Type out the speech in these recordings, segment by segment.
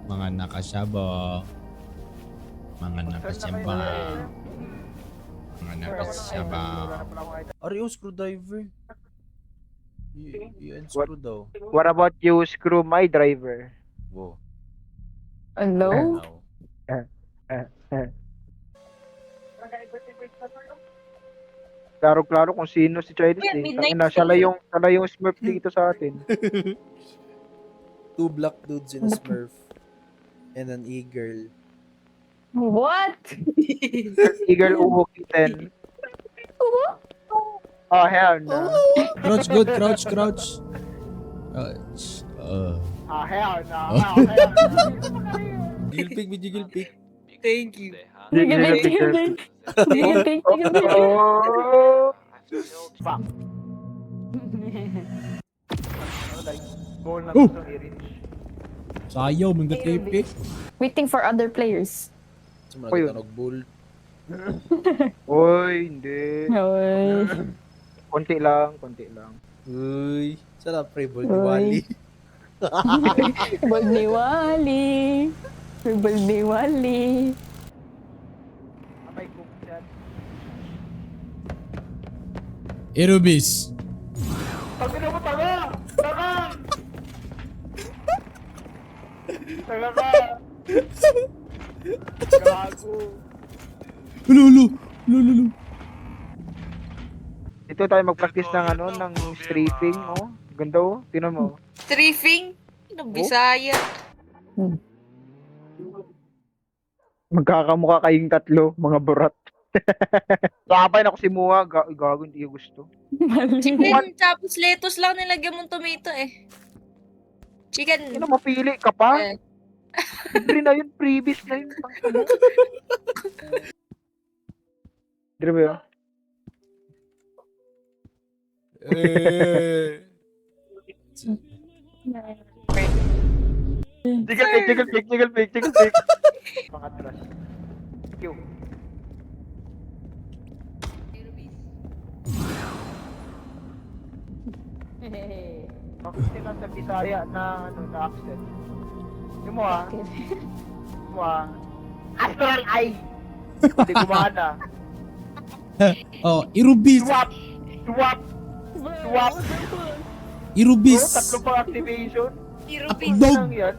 Mga nakasyaba. Mga nakasyaba. Mga nakasyaba. Ariyo, screwdriver. I-unscrew daw. What about you, screw my driver? Wow. Hello? Now. Klaro-klaro kung sino si Childish Wait, eh. midnight Tangina, siya lang yung Smurf dito sa atin. 2 black dudes in a smurf. And an e-girl. What? Eagle Uwo Kitten. Oh, hell no. Crouch good, crouch, crouch. Crouch. Ah, hell no. Oh, hell no. Jiggle pick, may jiggle pick. Thank you. Oh, fuck. Goal na gusto i-reach. Sayaw, mga tipi. Waiting for other players. Sumala Uy. kita nag-bull. Uy, hindi. Hoy. Konti lang, konti lang. Uy. Sarap pre, ball ni Uy. Wally. Ball ni Wally. Ball ni Wally. Amay ko dyan. Irubis. Tangina mo, tanga! Tanga! Tanga ka! Gago. Lulu. Lulu. Dito tayo mag-practice ng ano, ng strafing, oh. Ganda oh, tinan mo. Strafing? Ano, Bisaya? Magkakamukha kayong tatlo, mga burat. Sabay na ako si Mua, gago, hindi ko gusto. Mali. Chicken, tapos lettuce lang nilagyan mong tomato eh. Chicken. Ano, mapili ka pa? Eh. Libre na yun, previous na yun. Libre ba yun? Jiggle pick. Pangatras. Thank you. Bakit sila sa Bisaya na ano na accent? Yung mo ah. Yung mo ah. Astral Eye! Hindi gumana. Oh, Irubis. Swap! Swap! Swap! Irubis. Oh, tatlo pang activation. Irupis. Dog. Lang yan.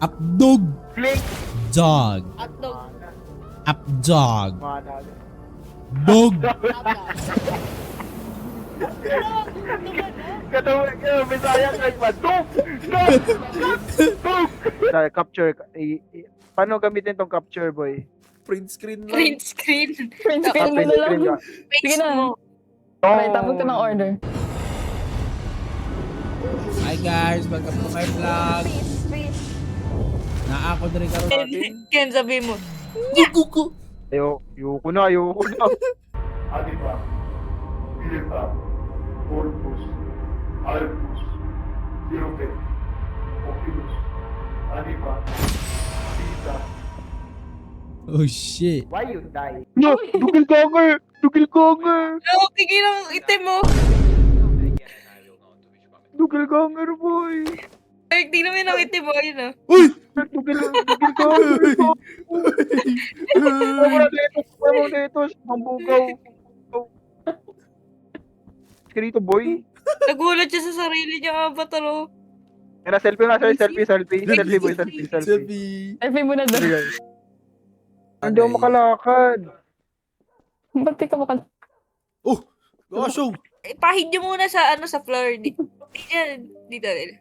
Updog. Blink! Dog. Hotdog. Mana. Updog. Mana. Dog. Katawag ka, Bisaya ka ba? Dog! Dog! Dog! Capture. Paano gamitin tong capture, boy? Print screen lang. Print screen. Print screen mo Print na lang. screen ka. Face Sige na. mo. Okay, tapos ka ng order. Hi guys, welcome to my vlog. Naa ako na rin karoon natin. Ken, sabi mo. Ayoko na. Adipa, Philippa, Corpus, Albus, Europe, Oculus, Adipa, Pisa, Oh shit. Why you die? No! Dugil ganger! Oh, tigil ang itim mo. Dugil ganger, boy! Ay, tignan mo yun ang itim mo. Yun ah. Dugil ganger! Huwag dito, mambugaw. Eskrito, boy. Nagulat siya sa sarili niya, avatar oh. Kaya selfie na, selfie. Selfie, boy, selfie. Selfie. Selfie mo na doon. Hindi ako makalakad. Ba't di ka makal... Oh! Gosh, oh! Eh, pahid niyo muna sa ano sa floor. Dito rin.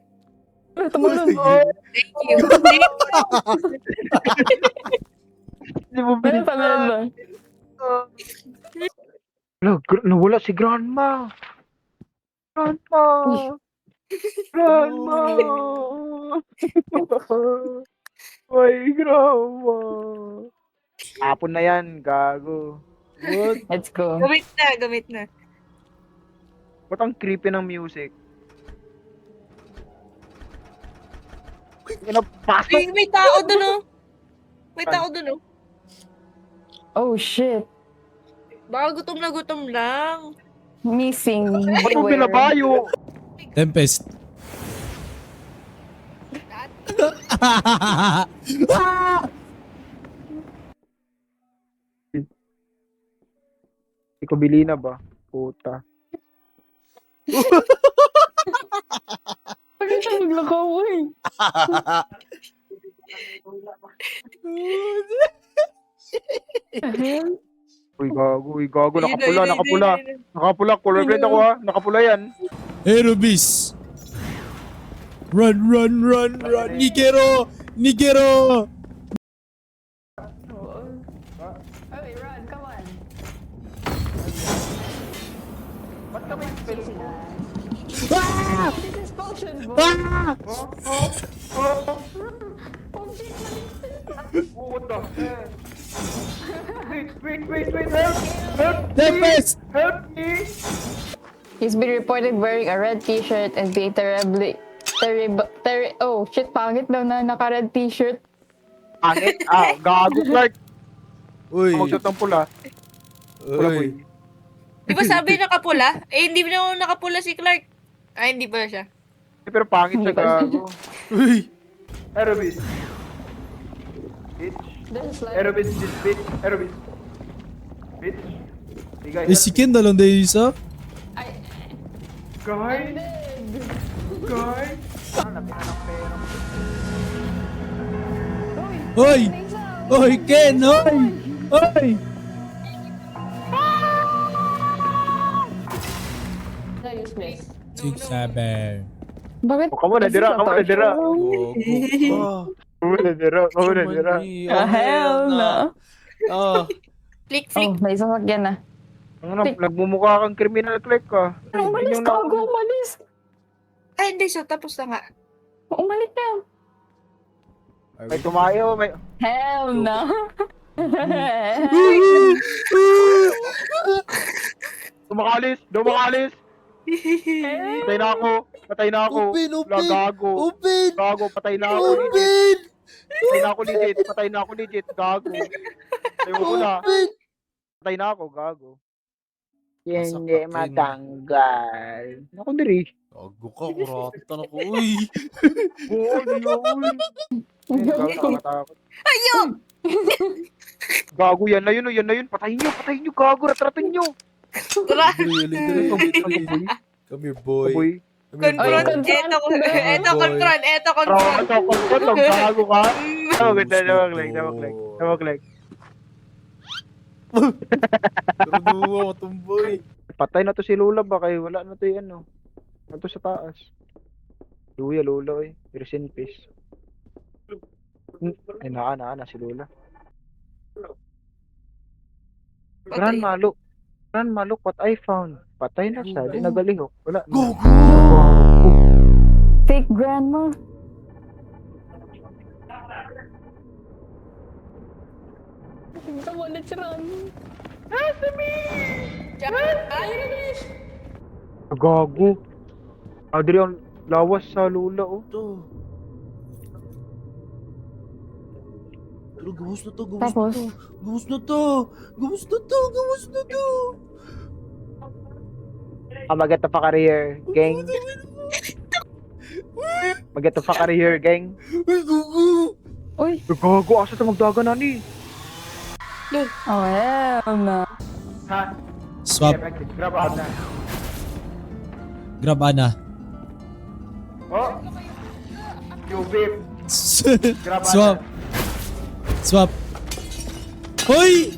Tumalon. Thank you. Hindi mo Ano bilis pa meron ba? Nawala si Grandma. Grandma. Ay, Grandma. Hapon na yan, gago. What? Let's go. Gamit na. Ba't ang creepy ng music? Pasok! Ay, may tao doon oh. May tao doon oh. Oh shit. Baka gutom na gutom lang. Missing. Ba't mo Beware. binabayo? Tempest. Ikaw Bilina ba? Puta. Bakit siya naglakaw eh? Hell? Uy, gago. Nakapula, Ayun, nakapula. ayun, ayun. Nakapula, color blade ako ha. Nakapula yan. Erubis! Run, run, run, run! Nigero! Nigero! Okay, run, come on. Ba't ka may spell mo? Ah! This is potion, boy. Ah! Oh, what the hell? Wait, help! Help! Tempest! Help me! He's been reported wearing a red t-shirt and being oh shit, pangit daw na naka-red t-shirt. Angit? Gago, Clark. Uy. Magsuot ng pula. Pula, boy. Uy. Di ba sabi nakapula? Eh, hindi na nakapula si Clark. Ay, hindi pala siya. Pero pangit siya, gago. Uy. Aerobis. Bitch. There's like... Aerobis, this bitch. Aerobis. Bitch. Hey, guys. Eh, si Kendall ang dahil isa? Guys. Guys. Ano na, pinanong pera. Hoy! Hoy, Ken! Hoy! Hoy! No, useless. 6-7. Bakit? Kamu na dira, kamu na dira. Gogo. Kamu na dira, kamu na dira. Hell no. Ah. Flick, Oh, flick. may sasakyan na. Ano, nagmumukha kang criminal, Clark ka. Umalis ka, Gago, umalis. Ay, hindi siya. Tapos na nga. Umalis ka. May tumayo, may... Hell no. Dumakalis! Dumakalis! Patay na ako! Patay na ako! Open, Wala, open! gago! Open! Gago, patay na ako legit! Open! Patay na ako legit! Patay na ako legit! Gago! Ayaw ko na! Open! Patay na ako, gago! Hindi matanggal. Ako diri. Gago ka, kuratan ako. Uy! Oo, di yun. Gago, nakakatakot. Ayun! Gago, yan na yun, oh, yan na yun. Patayin nyo, gago, ratratin nyo. Tara. Come here, boy. Boy. Come here, Confront. boy. Eto, confront. Eto, confront. Ito, gago ka. Oh, ganda, damag-like. Turunuwa, matumboy. Patay na to si Lola ba? Kaya wala na to yung ano. Ano to sa taas. Luya, Lola eh. Rest in peace. Ay, na si Lola. Grandma, look. Grandma, look what I found. Patay na siya. Di nagalihok. Wala na. Gogo! Fake grandma. Come on, let's run. Gago. Adri ang lawas sa Lola oh. Ito. Pero gawos na to, Tapos? Gawos na to. Gawos na to, gawos na to. Magat pa career, gang. Magat pa career, gang. Ay, gogo! Uy. Gago, asa ta magdaga na ni? Oh, hell no. Ha? Swap. Grab out na. Grab Ana. Oh. You beep. Grab Swap. Swap. Hoy!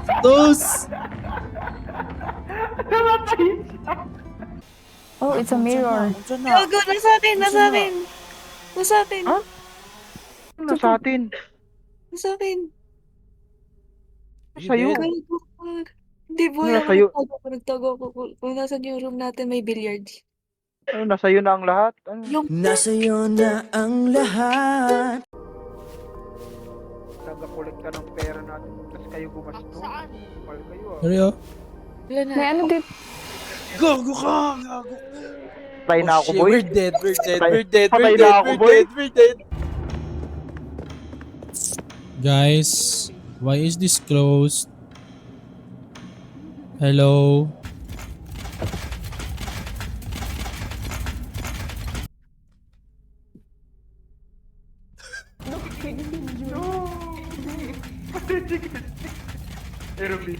Batos! Oh, it's a mirror. Gago, nasa akin, nasa akin. Nasa akin. Ha? Ano sa atin? Nasa akin. Sa'yo. Gago. Hindi, boy. Nasa iyo. Nagtago ako. Kung nasan yung room natin, may billiard. Ano, nasa iyo na ang lahat? Ano? Yung Nasa'yo na ang lahat. Nag-collect ka ng pera natin. Tapos kayo gumasto. Mahal kayo ah. Seryo? wala na. May ano dito? Gago ka! Gago! Patay na ako, shit, boy. We're dead, we're dead, Patay- we're dead, patay we're na dead, ako, we're boy. dead, we're dead. Guys, why is this closed? Hello? No! Aerobee.